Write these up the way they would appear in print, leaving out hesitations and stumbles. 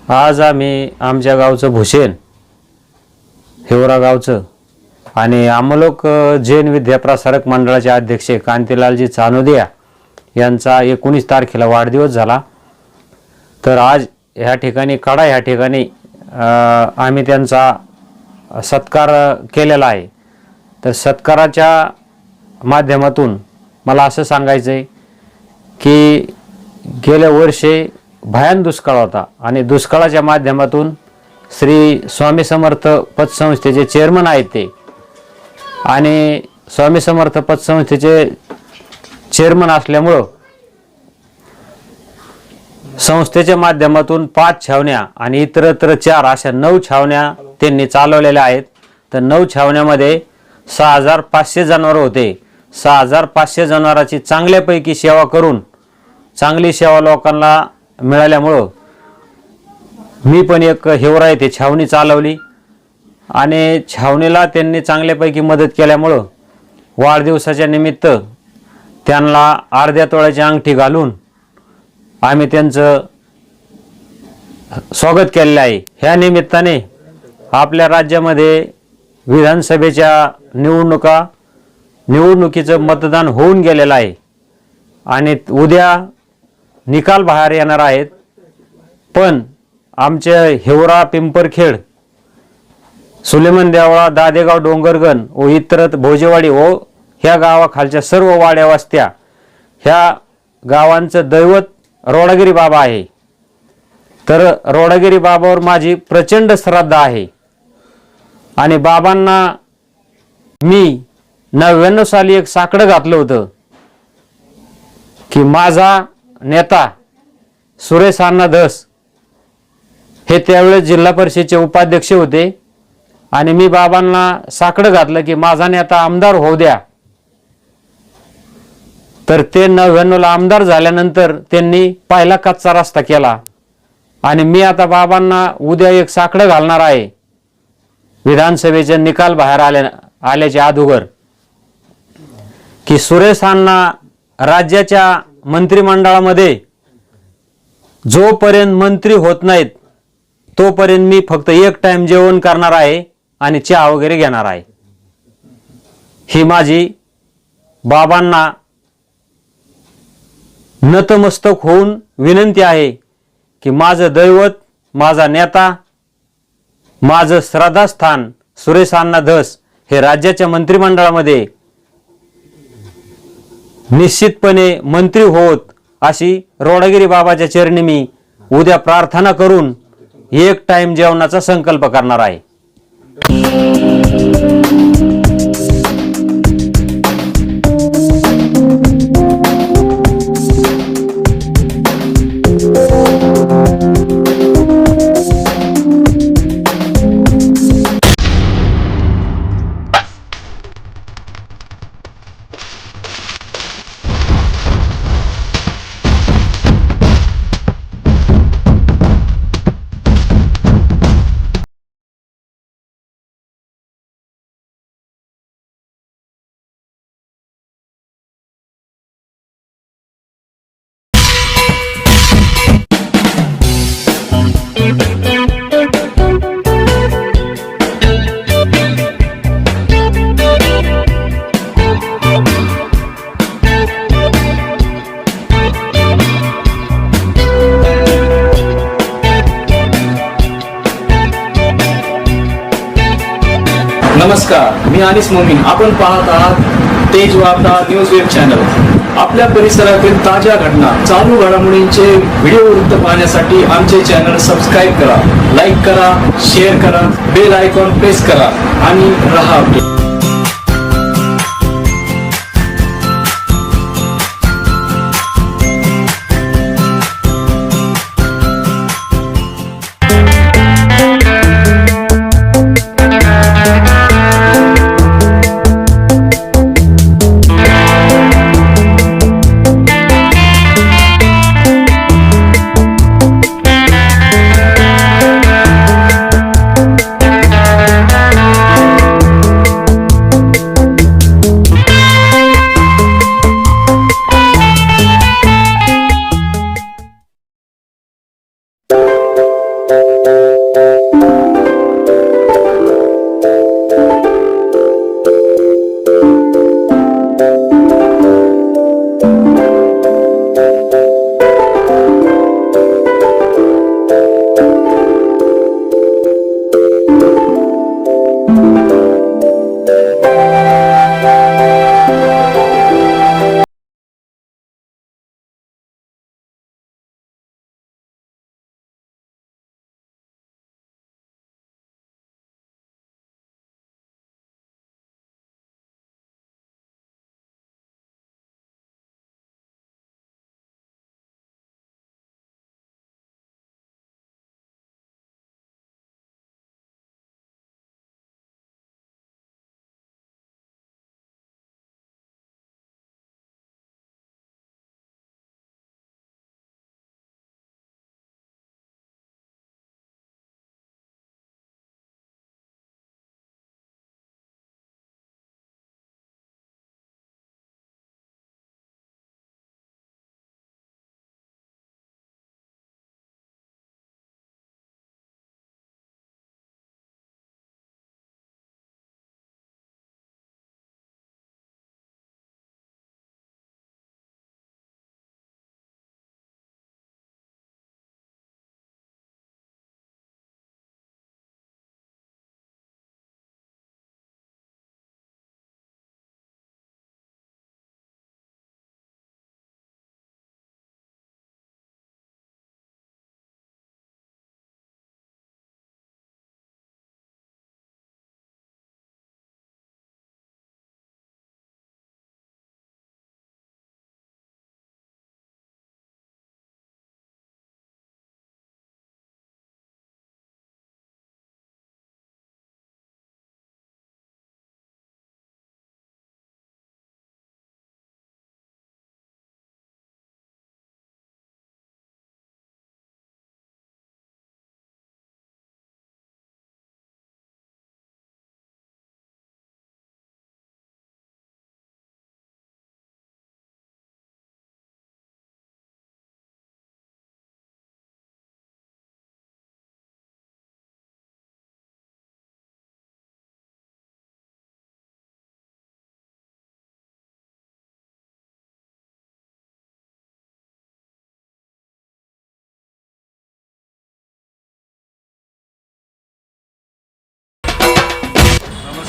आज आम्ही आमच्या गावचं भूषेन हिवरा गावचं आणि आमलोक जैन विद्याप्रसारक मंडळाचे अध्यक्ष कांतीलालजी चानोदिया यांचा 19 तारखेला वाढदिवस झाला। तर आज ह्या ठिकाणी कडा ह्या ठिकाणी आम्ही त्यांचा सत्कार केलेला आहे। तर सत्काराच्या माध्यमातून मला असं सांगायचं आहे की गेल्या वर्षी भयान दुष्काळ होता आणि दुष्काळाच्या माध्यमातून श्री स्वामी समर्थ पतसंस्थेचे चेअरमन आहेत ते आणि स्वामी समर्थ पतसंस्थेचे चेअरमन असल्यामुळे संस्थेच्या माध्यमातून 5 छावण्या आणि इतरत्र 4 अशा 9 छावण्या त्यांनी चालवलेल्या आहेत। तर 9 छावण्यामध्ये 6500 जनावर होते। 6500 जनावरांची चांगल्यापैकी सेवा करून चांगली सेवा लोकांना मिळाल्यामुळे मी पण एक हिवरा येथे छावणी चालवली आणि छावणीला त्यांनी चांगल्यापैकी मदत केल्यामुळे वाढदिवसाच्या निमित्त त्यांना अर्ध्या तोळ्याची अंगठी घालून आम्ही त्यांचं स्वागत केलेलं आहे। ह्या निमित्ताने आपल्या राज्यामध्ये विधानसभेच्या निवडणुकीचं मतदान होऊन गेलेलं आहे आणि उद्या निकाल बाहेर येणार आहेत। पण आमच्या हिवरा पिंपरखेड सुलेमान देवळा दादेगाव डोंगरगण व इतरत भोजेवाडी व ह्या गावाखालच्या सर्व वाड्या वस्त्या ह्या गावांचं दैवत रोडागिरी बाबा आहे। तर रोडागिरी बाबावर माझी प्रचंड श्रद्धा आहे आणि बाबांना मी 99 साली एक साकडं घातलं होतं की माझा नेता सुरेश अण्णा धस हे त्यावेळेस जिल्हा परिषदेचे उपाध्यक्ष होते आणि मी बाबांना साकडं घातलं की माझा नेता आमदार होऊ द्या। तर ते 99 ला आमदार झाल्यानंतर त्यांनी पहिला कच्चा रस्ता केला आणि मी आता बाबांना उद्या एक साकडं घालणार आहे विधानसभेचे निकाल बाहेर आल्याच्या अगोदर की सुरेश अण्णा राज्याच्या मंत्रिमंडळामध्ये जोपर्यंत मंत्री होत नाहीत तोपर्यंत मी फक्त एक टाइम जेवण करणार आहे आणि चहा वगैरे घेणार आहे। ही माझी बाबांना नतमस्तक होऊन विनंती आहे की माझं दैवत माझा नेता माझं श्रद्धास्थान सुरेश अण्णा धस हे राज्याच्या मंत्रिमंडळामध्ये निश्चितपणे मंत्री होत अशी रोडागिरी बाबाच्या चरणी मी उद्या प्रार्थना करून एक टाइम जेवणाचा संकल्प करणार आहे। नमस्कार, मी अनिस मोमीन। आपण पाहत आहात तेज वार्ता न्यूज वेब चॅनल। आपल्या परिसरातील ताज्या घटना चालू घडामोडींचे व्हिडिओ वृत्त पाहण्यासाठी आमचे चॅनल सबस्क्राईब करा, लाईक करा, शेअर करा, बेल आयकॉन प्रेस करा आणि रहा अपडेट।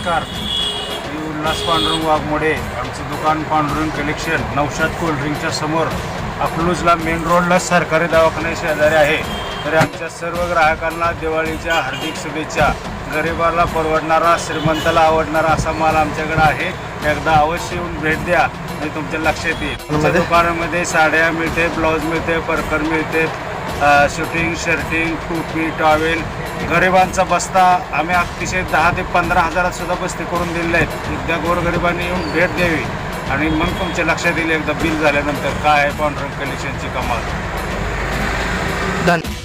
नमस्कार, मी उल्हास पांडुरंग वाघमोडे. आमचं दुकान पांडुरंग कलेक्शन नौशाद कोल्ड्रिंकच्या समोर अकलूजला मेन रोडला सरकारी दवाखान्या शेजारी आहे. तरी आमच्या सर्व ग्राहकांना दिवाळीच्या हार्दिक शुभेच्छा. गरिबाला परवडणारा, श्रीमंताला आवडणारा असा माल आमच्याकडे आहे. एकदा अवश्य येऊन भेट द्या, म्हणजे तुमच्या लक्षात येईल. आमच्या दुकानामध्ये साड्या मिळते, ब्लाऊज मिळते, परकर मिळते, शूटिंग, शर्टिंग, टोपी, टॉवेल. गरिबांचा बस्ता आम्ही अतिशय 10 ते 15 हजारात सुद्धा बस्ते करून दिलेले आहेत. एकदा गोरगरिबांनी येऊन भेट द्यावी आणि मग तुमच्या लक्षात येईल एकदा बिल झाल्यानंतर काय आहे पांडुरंग कलेक्शनची कमाल. धन्यवाद.